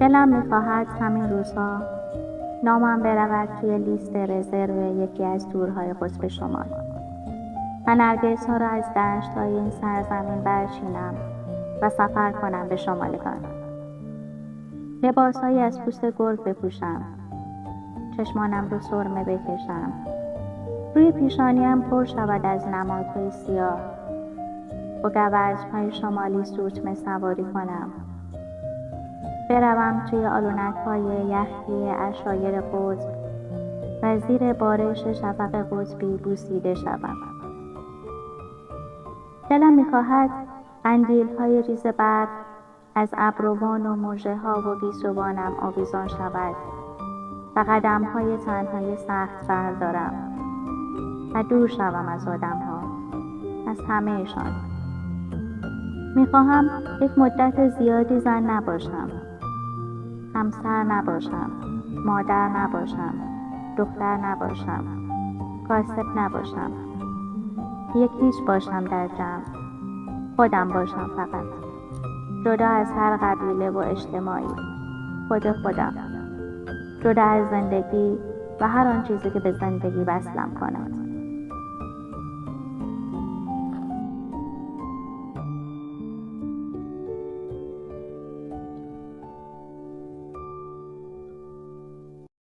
دلم می‌خواهد همین روزها نامم برود توی لیست رزرو یکی از تورهای قطب شمال و نرگس‌ها را از دشت‌های این سرزمین برچینم و سفر کنم به شمالگان. لباسهایی از پوست گرگ بپوشم، چشمانم رو سرمه بکشم، روی پیشانیم پر شود از نمادهای سیاه، با گوزن‌های شمالی سورتمه سواری کنم، بروم توی آلونک‌های یخی عشایر قطب و زیر بارش شفق قطبی بوسیده شوم. دلم می‌خواهد قندیل‌های ریز برف از ابروان و مژه‌ها و گیسوانم آویزان شود و قدم‌های تنهای سخت بردارم و دور شوم از آدم‌ها، از همه‌شان. می‌خواهم یک مدت زیادی زن نباشم، همسر نباشم، مادر نباشم، دختر نباشم، کاسب نباشم. یک هیچ باشم در جمع، خودم باشم فقط، جدا از هر قبیله و اجتماعی، خودم، جدا از زندگی و هر آن چیزی که به زندگی وصلم کند.